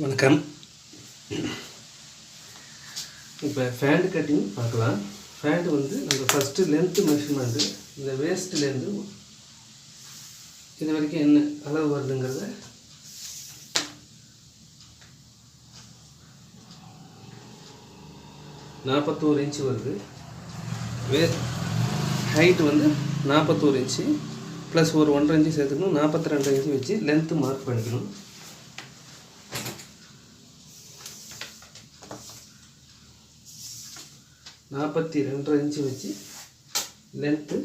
வணக்கம். இப்போ pant cutting பார்க்கலாம். ஃபேண்ட் வந்து நம்ம ஃபஸ்ட்டு லென்த்து மெஷர்மெண்ட்டு, இந்த வேஸ்ட்லேருந்து இது வரைக்கும் என்ன அளவு வருதுங்கிறத நாற்பத்தோரு இன்ச்சு வருது. ஹைட்டு வந்து 41 இன்ச்சு ப்ளஸ் ஒரு 1.5 இன்ச்சு சேர்த்துக்கணும். 42 இன்ச்சு வச்சு லென்த்து மார்க் பண்ணிக்கணும். நாற்பத்தி 2.5 இன்ச்சு வச்சு லென்த்து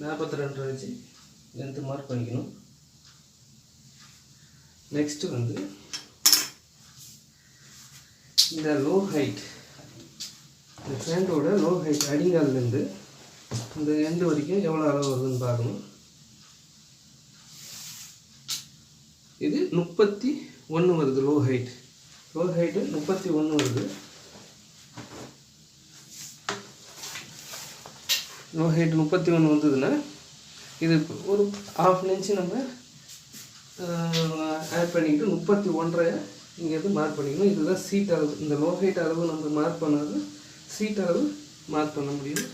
42 இன்ச்சு லென்த்து மார்க் பண்ணிக்கணும். நெக்ஸ்ட்டு வந்து இந்த லோ ஹைட், இந்த ஃபேண்டோட லோ ஹைட் அடிங்கால்லேருந்து இந்த எண்டு வரைக்கும் எவ்வளோ அளவு வருதுன்னு பார்க்கணும். இது 31 வருது. லோ ஹைட்டு 31 வருது. லோ ஹைட் 31 வந்ததுன்னா இது ஒரு 1/2 இன்ச்சு நம்ம ஆட் பண்ணிக்கிட்டு 31.5 இங்கேருந்து மார்க் பண்ணிக்கணும். இதுதான் சீட் அளவு. இந்த லோ ஹைட் அளவு நம்ம மார்க் பண்ணாது சீட் அளவு மார்க் பண்ண முடியும்.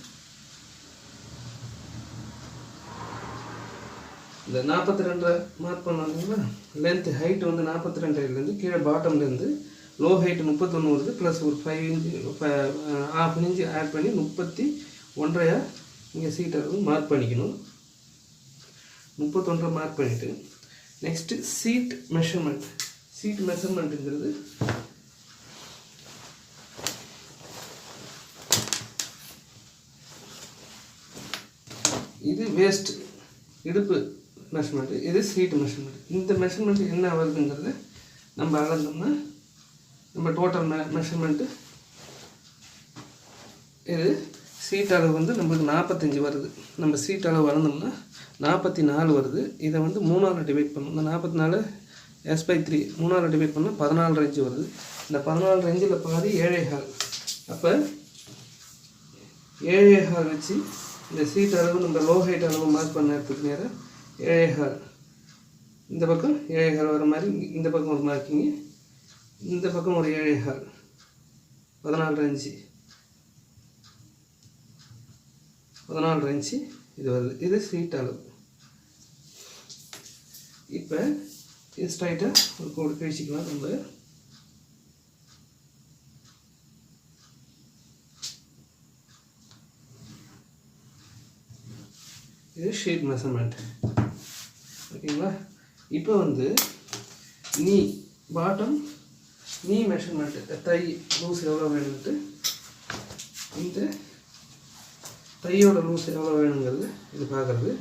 இந்த 42 மார்க் பண்ணாங்கன்னா லென்த் ஹைட் வந்து 42லேருந்து கீழே பாட்டம்லேருந்து லோ ஹைட் 31 வருது. ப்ளஸ் ஒரு 5 இன்ச்சு 1/2 இன்ச்சு ஆட் பண்ணி 31.5 இங்கே சீட் அளவு மார்க் பண்ணிக்கணும். 31 மார்க் பண்ணிவிட்டு நெக்ஸ்ட்டு சீட் மெஷர்மெண்ட்டுங்கிறது இது வேஸ்ட் இடுப்பு மெஷர்மெண்ட்டு, இது சீட் மெஷர்மெண்ட். இந்த மெஷர்மெண்ட் என்ன வருதுங்கிறத நம்ம அளந்தோம்னா நம்ம டோட்டல் மெஷர்மெண்ட்டு இது சீட் அளவு வந்து நம்மளுக்கு 45 வருது. நம்ம சீட் அளவு வளர்ந்தோம்னா 44 வருது. இதை வந்து 3ஆல் டிவைட் பண்ணணும். இந்த 44 S/3 3ஆல் டிவைட் பண்ணால் 14 இன்ச்சு வருது. இந்த 14 இன்ச்சில் பாதி 7.25. அப்போ 7.25 வச்சு இந்த சீட் அளவு நம்ம லோ ஹைட் அளவு மார்க் பண்ண இடத்துக்கு நேரம் 7.25 இந்த பக்கம் 7.25 வர மாதிரி இந்த பக்கம் ஒரு மார்க்கிங்கு, இந்த பக்கம் ஒரு 7.25 14 இன்ச்சு இது வருது. இது சீட் அளவு. இப்போ இது ஸ்ட்ரைட்டாக ஒரு கோடு கழிச்சிக்கலாம். நம்ம இது ஷீட் மெஷர்மெண்ட். ஓகேங்களா? இப்போ வந்து பாட்டம் நீ மெஷர்மெண்ட்டு, தை லூஸ் எவ்வளோ வேணும்ட்டு இந்த தையோட லூஸ் எவ்வளோ வேணுங்கிறது இது பார்க்குறது.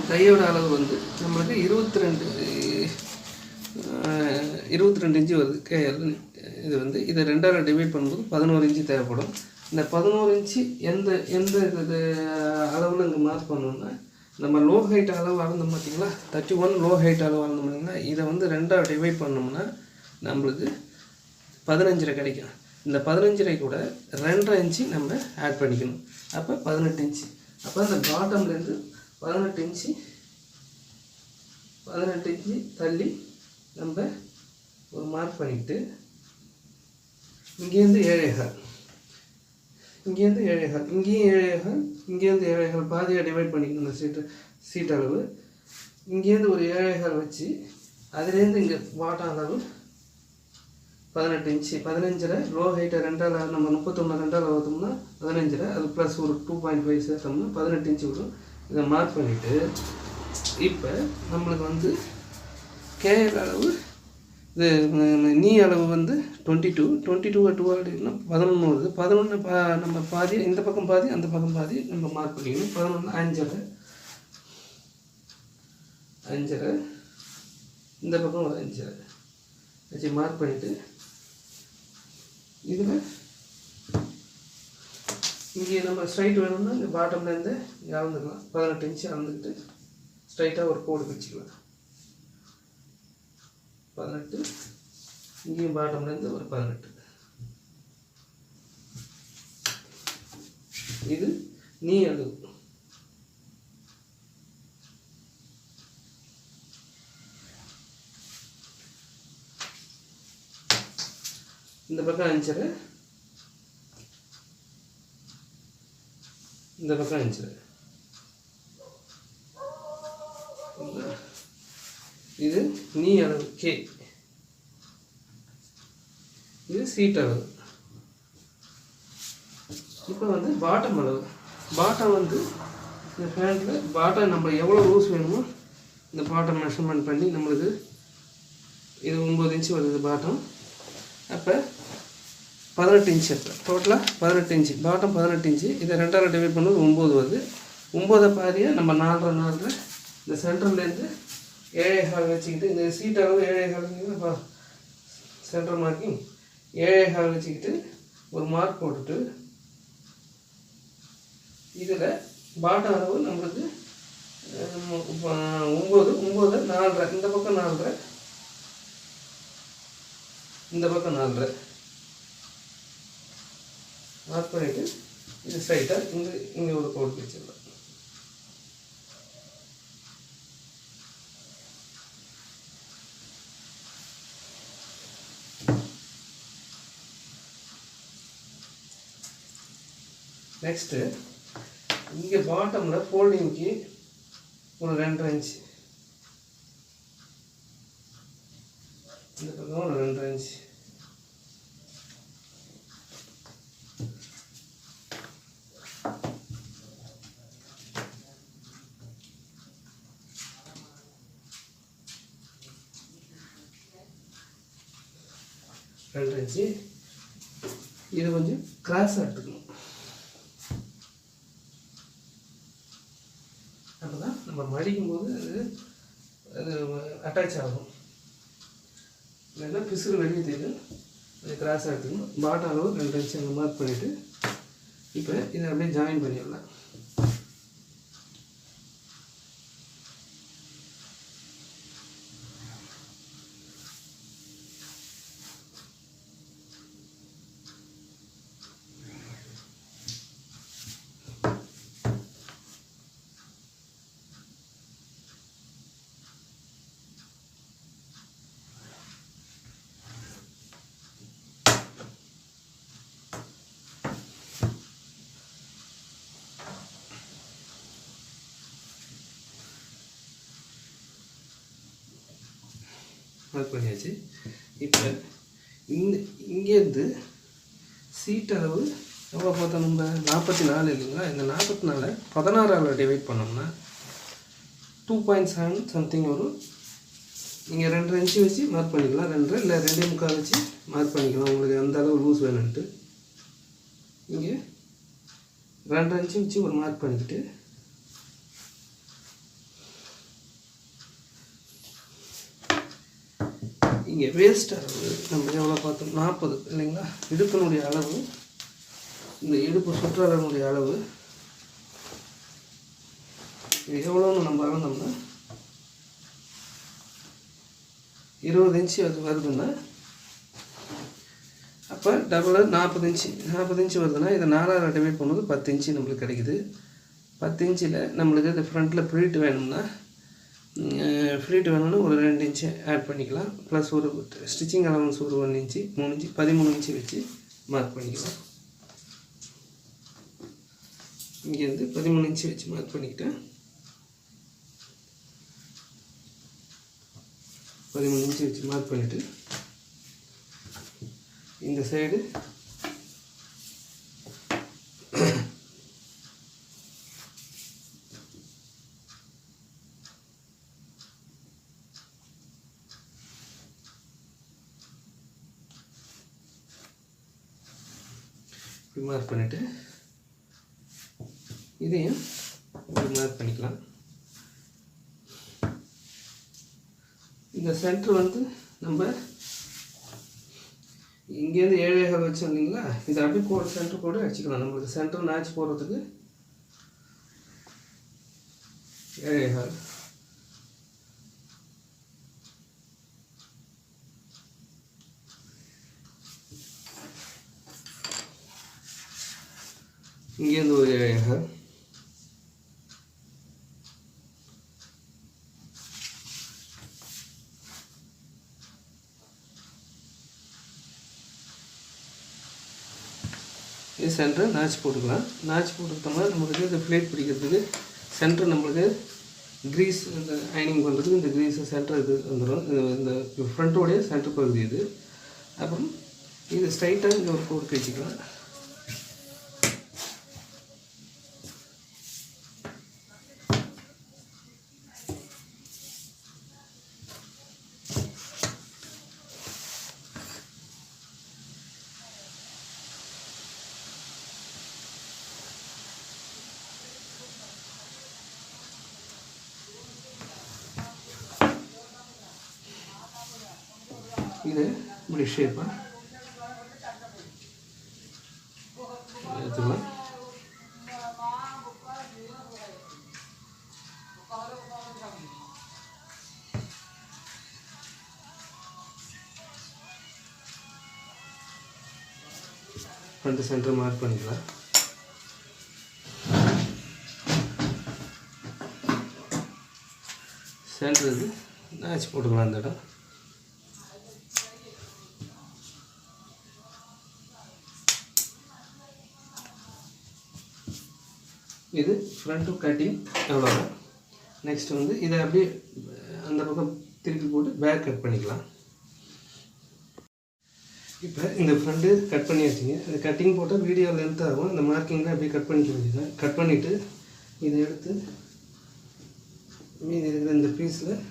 தையோட அளவு வந்து நம்மளுக்கு 22 இன்ச்சு வருது. கேஎல் இது வந்து இதை 2ஆல் டிவைட் பண்ணும்போது 11 இன்ச்சு தேவைப்படும். இந்த 11 இன்ச்சு எந்த இது அளவில் இங்கே மார்க் பண்ணோம்னா நம்ம லோ ஹைட் அளவு அளந்தோம் பார்த்திங்களா, 31 லோ ஹைட் அளவு அளந்தோம் பார்த்திங்களா, இதை வந்து 2ஆல் டிவைட் பண்ணோம்னா நம்மளுக்கு 15.5 கிடைக்கும். இந்த 15.5 கூட 2.5 இன்ச்சு நம்ம ஆட் பண்ணிக்கணும். அப்போ 18 இன்ச்சு. அப்போ அந்த பாட்டம்லேருந்து 18 இன்ச்சு தள்ளி நம்ம ஒரு மார்க் பண்ணிக்கிட்டு இங்கேருந்து 7.25 இங்கேருந்து 7.25 இங்கேயும் 7.25 இங்கேருந்து 7.25 பாதியாக டிவைட் பண்ணிக்கணும். இந்த சீட் அளவு இங்கேருந்து ஒரு 7.25 வச்சு அதுலேருந்து இங்கே பாட்டம் அளவு 18 இன்ச்சு 15.5 லோ ஹைட்டை 2ஆல் நம்ம 31 2ஆல் வகுத்தோம்னா 15.5 அது ப்ளஸ் ஒரு 2.5 சேர்த்தோம்னா 18 இன்ச்சு வரும். இதை மார்க் பண்ணிவிட்டு இப்போ நம்மளுக்கு வந்து கேஎல் அளவு இது நீ அளவு வந்து 22 2 11 வருது. 11 நம்ம பாதி இந்த பக்கம் பாதி அந்த பக்கம் பாதி நம்ம மார்க் பண்ணிக்கணும். 11 5.5 இந்த பக்கம் ஒரு 5.5 வச்சு மார்க் பண்ணிவிட்டு இதில் இங்கே நம்ம ஸ்ட்ரைட் வேணும்னா இந்த பாட்டம்லேருந்து அளந்துக்கலாம். 18 இன்ச்சு அளந்துக்கிட்டு ஸ்ட்ரைட்டாக ஒரு கோடு வச்சுக்கலாம். 18 இங்கேயும் பாட்டம்லேருந்து ஒரு 18. இது நீ அளவு. இந்த பக்கம் 5.5, இந்த பக்கம் 5.5. இது நீ அளவு K, இது சீட் அளவு. இப்போ வந்து பாட்டம் அளவு. பாட்டம் வந்து இந்த ஃபேனில் பாட்டம் நம்ம எவ்வளோ லூஸ் வேணுமோ இந்த பாட்டம் மெஷர்மெண்ட் பண்ணி நம்மளுக்கு இது 9 இன்ச்சு வருது பாட்டம். அப்போ 18 இன்ச்சு, டோட்டலாக 18 இன்ச்சு பாட்டம், 18 இன்ச்சு. இதை 2ஆல் டிவைட் பண்ணும்போது 9 வருது. 9 பாதியாக நம்ம 4.5 இந்த சென்டர்லேருந்து 7.25 வச்சுக்கிட்டு, இந்த சீட் அளவு 7.25 சென்டர் மார்க்கிங் 7.25 வச்சுக்கிட்டு ஒரு மார்க் போட்டுட்டு, இதில் பாட்டம் அளவு நம்மளுக்கு 9, 4.5, இந்த பக்கம் 4.5, இந்த பக்கம் 4.5 மார்க் பண்ணிவிட்டு இது ஸ்ட்ரைட்டாக இங்கே ஒரு கோட் வச்சிடலாம். நெக்ஸ்ட்டு இங்கே பாட்டமில் ஃபோல்டிங்க்கு ஒரு 2.5 இன்ச்சு, இந்த பக்கம் ஒரு 2.5 இன்ச்சு. இது கொஞ்சம் கிராஸாக எடுத்துக்கணும். அப்போ தான் நம்ம மடிக்கும் போது அது அட்டாச் ஆகும். இல்லைன்னா பிசுறு வெளியே தெரியும். அது கிராஸாக எடுத்துக்கணும். பாட்டம் அளவு 2 இன்ச்சு அங்கே மார்க் பண்ணிவிட்டு இப்போ இதை அப்படியே ஜாயின் பண்ணிடலாம். மார்க் பண்ணியாச்சு. இப்போ இங்கேருந்து சீட் அளவு எவ்வளோ பார்த்தோம் நம்ம 44 இல்லைங்களா? இந்த 44 16ஆல் டிவைட் பண்ணோம்னா 2.7 சம்திங் வரும். நீங்கள் 2.5 இன்ச்சு வச்சு மார்க் பண்ணிக்கலாம், 2 இல்லை 2.25 வச்சு மார்க் பண்ணிக்கலாம், உங்களுக்கு அந்த அளவு லூஸ் வேணுன்ட்டு. இங்கே 2.5 இன்ச்சு வச்சு ஒரு மார்க் பண்ணிக்கிட்டு இங்கே வேஸ்ட் அளவு நம்ம எவ்வளோ பார்த்தோம் 40 இல்லைங்களா? இடுப்பினுடைய அளவு, இந்த இடுப்பு சுற்றளவுடைய அளவு இது எவ்வளோன்னு நம்ம அளந்தோம்னா 20 இன்ச்சு அது வருதுன்னா, அப்போ டபுளாக 40 இன்ச்சு வருதுன்னா இதை 4ஆல் டிவைட் பண்ணும்போது 10 இன்ச்சு நம்மளுக்கு கிடைக்குது. 10 இன்ச்சில் நம்மளுக்கு இந்த ஃப்ரண்ட்டில் ப்ளீட் வேணும்னா ஒரு 2 இன்ச்சு ஆட் பண்ணிக்கலாம். ப்ளஸ் ஒரு ஸ்டிச்சிங் அலவன்ஸ் ஒரு 1 இன்ச்சு, 3 இன்ச்சு, 13 இன்ச்சு வச்சு மார்க் பண்ணிக்கலாம். இங்கேருந்து 13 இன்ச்சு வச்சு மார்க் பண்ணிக்கிட்டேன். 13 இன்ச்சு வச்சு மார்க் பண்ணிவிட்டு இந்த சைடு மார்க் பண்ணிவிட்டு இதையும் மார்க் பண்ணிக்கலாம். இந்த சென்டர் வந்து நம்ம இங்கேருந்து 7.25 வச்சோம் இல்லைங்களா? இதை அப்படியே கோடு சென்டர் கோடு அடிச்சுக்கலாம். நம்மளுக்கு சென்டர் மேட்ச் போடுறதுக்கு 7.25 இங்கேருந்து ஒரு 7.25 7.25 இது சென்டரை நாச் போட்டுக்கலாம். நாச் போட்டுக்கிட்டோம்னா நம்மளுக்கு இந்த ஃப்ளேட் பிடிக்கிறதுக்கு சென்டர் நம்மளுக்கு க்ரீஸ் இந்த அயனிங் பண்ணுறதுக்கு இந்த க்ரீஸு சென்டர் இது வந்துடும். இந்த ஃப்ரண்ட்டோடைய சென்டர் பகுதி இது. அப்புறம் இது ஸ்ட்ரைட்டாக இங்கே ஒரு கோடு வச்சுக்கலாம். இது இப்படி ஷேப்பாக எடுத்துக்கலாம். ஃப்ரண்ட் சென்டர் மார்க் பண்ணிக்கலாம். சென்டர் இது நாச் போட்டுக்கலாம். அந்த இடம் இது ஃப்ரண்ட்டு கட்டிங் அவ்வளோதான். நெக்ஸ்ட் வந்து இதை அப்படியே அந்த பக்கம் திருப்பி போட்டு பேக் கட் பண்ணிக்கலாம். இப்போ இந்த ஃப்ரண்ட்டு கட் பண்ணி வச்சுங்க. இந்த கட்டிங் போட்டால் வீடியோ லென்த் ஆகும். இந்த மார்க்கிங்கில் அப்படியே கட் பண்ணிக்க வேண்டியது. கட் பண்ணிவிட்டு இதை எடுத்து மீதி இருக்கிற இந்த பீஸில்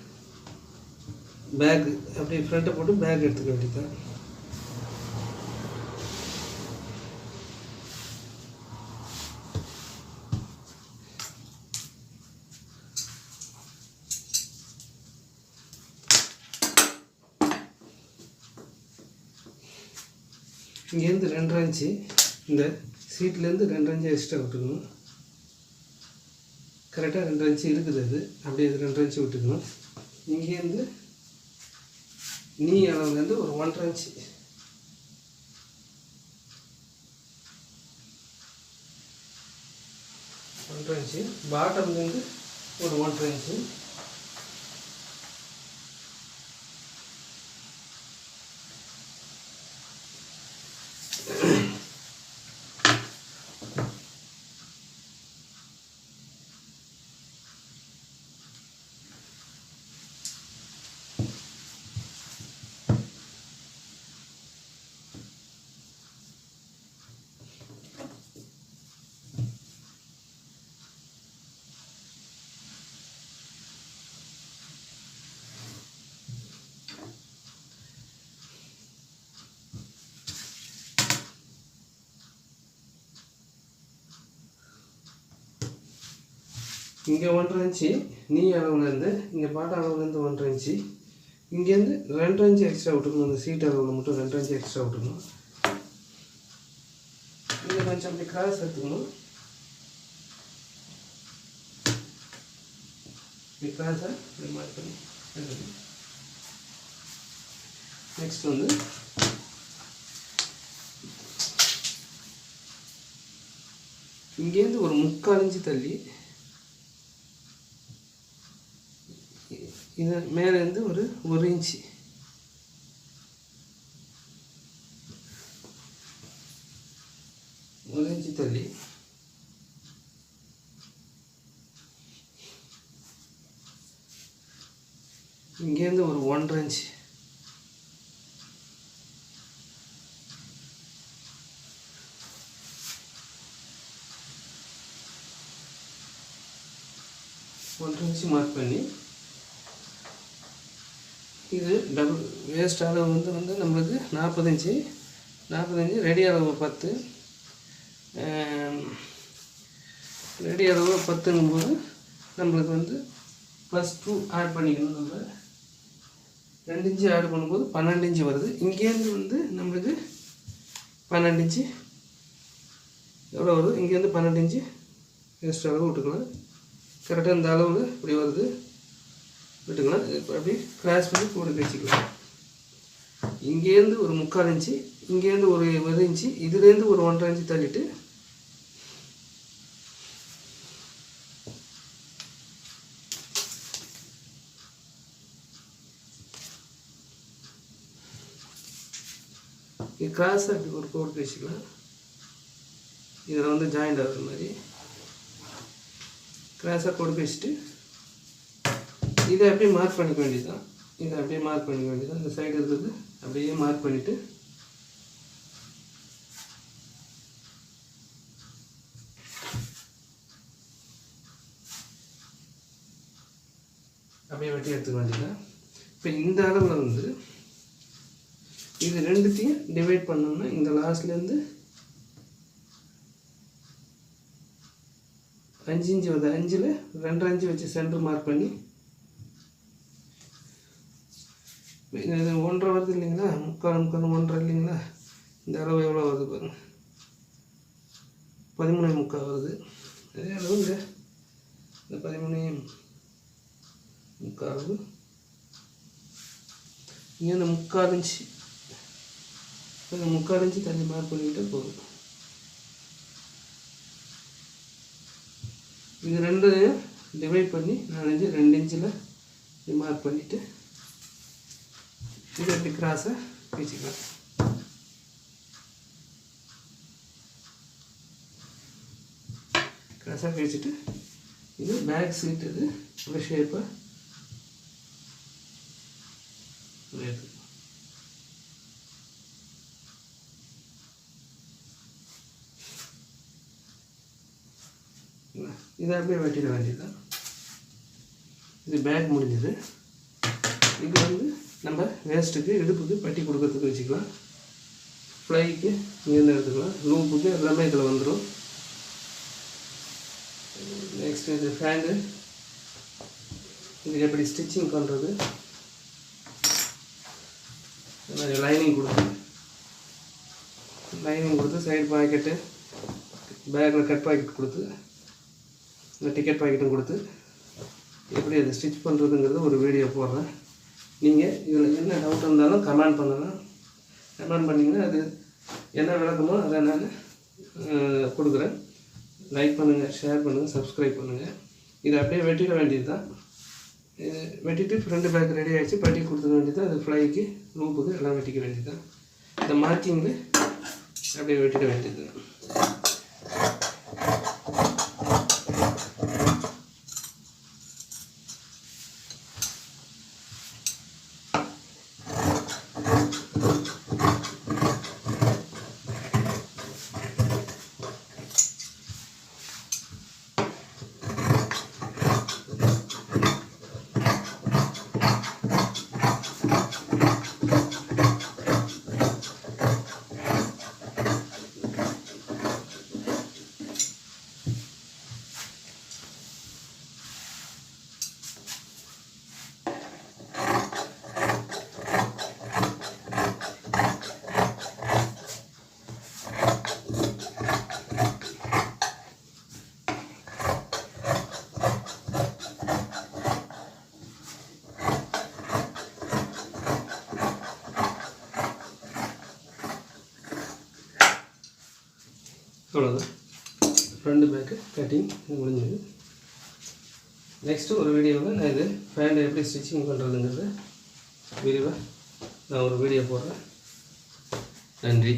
பேக் அப்படியே ஃப்ரண்ட்டை போட்டு பேக் எடுத்துக்க வேண்டியது. இங்கேருந்து 2.5 இன்ச்சு இந்த சீட்லேருந்து 2.5 இன்ச்சு எக்ஸ்ட்ரா விட்டுக்கணும். கரெக்டாக 2.5 இன்ச்சு இருக்குது. அது அப்படியே 2.5 இன்ச்சு விட்டுக்கணும். இங்கேருந்து நீ அளவுலேருந்து ஒரு 1.5 இன்ச்சு பாட்டம்லேருந்து ஒரு 1.5 இன்ச்சு இங்கே 1.5 இன்ச்சு நீ அளவுலேருந்து இங்கே பாட்ட அளவுலேருந்து 1.5 இன்ச்சு இங்கேருந்து 2.5 இன்ச்சு எக்ஸ்ட்ரா விட்டுக்கணும். அந்த சீட் அளவில் மட்டும் 2.5 இன்ச்சு எக்ஸ்ட்ரா விட்டுக்கணும். இங்கே கொஞ்சம் அப்படி கிராஸ் எடுத்துக்கணும். இப்படி கிராஸை இப்படி மார்க் பண்ணி எடுத்துக்கணும். நெக்ஸ்ட் வந்து இங்கேருந்து ஒரு 3/4 இன்ச்சு தள்ளி இது மேலேருந்து ஒரு 1 இன்ச்சு தள்ளி இங்கேருந்து ஒரு 1.5 இன்ச்சு மார்க் பண்ணி இது டபுள் வேஸ்ட் அளவு வந்து நம்மளுக்கு 40 இன்ச்சு ரெடி அளவு 10 ரெடி அளவு 10ங்கும்போது நம்மளுக்கு வந்து +2 ஆட் பண்ணிக்கணும். நம்ம 2 இன்ச்சு ஆட் பண்ணும்போது 12 இன்ச்சு வருது. இங்கேருந்து வந்து நம்மளுக்கு 12 இன்ச்சு எவ்வளோ வருது? இங்கேருந்து 12 இன்ச்சு எக்ஸ்ட்ரா அளவு விட்டுக்கலாம். கரெக்டாக இந்த அளவில் இப்படி வருது விட்டுக்கலாம். இப்போ அப்படி கிராஸ் பண்ணி கூட வச்சுக்கலாம். இங்கேருந்து ஒரு 3/4 இன்ச்சு இங்கேருந்து ஒரு 1 இன்ச்சு இதுலேருந்து ஒரு 1.5 இன்ச்சு தள்ளிட்டு கிராஸாக அப்படி ஒரு கோடு வச்சுக்கலாம். இதில் வந்து ஜாயிண்ட் ஆகிற மாதிரி கிராஸாக கொடுக்க வச்சுட்டு இதை அப்படியே மார்க் பண்ணிக்க வேண்டியதுதான். இதை அப்படியே மார்க் பண்ணிக்க வேண்டியதுதான். இந்த சைடு இருக்கிறது அப்படியே மார்க் பண்ணிவிட்டு அப்படியே வெட்டி எடுத்துக்க வேண்டியதுதான். இப்போ இந்த அளவில் வந்து இது ரெண்டுத்தையும் டிவைட் பண்ணோம்னா இந்த லாஸ்ட்லேருந்து 5 இன்ச்சு வருது. 5ல் 2 இன்ச்சு வச்சு சென்டர் மார்க் பண்ணி இது 1.5 வருது இல்லைங்களா, 3/4 1.5 இல்லைங்களா, இந்த அளவு எவ்வளோ வருது பாருங்க, 13.75 வருது. அதே அளவு இந்த 13.75 இங்கே இந்த 3/4 இன்ச்சு, இந்த 3/4 இன்ச்சு தள்ளி மார்க் பண்ணிக்கிட்டே போதும். இது ரெண்டையும் டிவைட் பண்ணி 4 இன்ச்சு 2 இன்ச்சில் மார்க் பண்ணிவிட்டு இது எப்படி கிராஸை வச்சுக்கலாம். கிராஸாக வச்சுட்டு இது பேக் சீட், இது ஒரு ஷேப்பாக இதை அப்படியே வெட்டிட வேண்டியதுதான். இது பேக் முடிஞ்சது. இது வந்து நம்ம வேஸ்ட்டுக்கு இடுப்புக்கு பட்டி கொடுக்கறதுக்கு வச்சுக்கலாம். ஃப்ளைக்கு இங்கேருந்து எடுத்துக்கலாம். லூப்புக்கு எல்லாமே இதில் வந்துடும். நெக்ஸ்ட்டு இது ஃபேண்டு, இதுக்கு எப்படி ஸ்டிச்சிங் பண்ணுறது, லைனிங் கொடுத்து சைடு பாக்கெட்டு, பேக்கில் கட் பாக்கெட் கொடுத்து, இந்த டிக்கெட் பாக்கெட்டும் கொடுத்து எப்படி அதை ஸ்டிச் பண்ணுறதுங்கிறது ஒரு வீடியோ போடுறேன். நீங்கள் இதில் என்ன டவுட் இருந்தாலும் கமெண்ட் பண்ணலாம். கமெண்ட் பண்ணிங்கன்னா அது என்ன விளக்கமோ அதை நான் கொடுக்குறேன். லைக் பண்ணுங்கள், ஷேர் பண்ணுங்கள், சப்ஸ்கிரைப் பண்ணுங்கள். இதை அப்படியே வெட்டிட வேண்டியது தான். இது வெட்டிட்டு ஃப்ரண்ட் பேக் ரெடி ஆகிடுச்சு. பட்டி கொடுத்துக்க வேண்டியது தான். அது ஃப்ளைக்கு லூப்புக்கு எல்லாம் வெட்டிக்க வேண்டியது தான். இந்த மார்க்கிங்கு அப்படியே வெட்டிட வேண்டியது தான். அவ்வளோதான். ஃப்ரண்ட் பேக்கு கட்டிங் முடிஞ்சது. நெக்ஸ்ட்டு ஒரு வீடியோவில் நான் இது ஃபேண்டை எப்படி ஸ்டிச்சிங் பண்ணுறதுங்கிறது விரிவாக நான் ஒரு வீடியோ போடுறேன். நன்றி.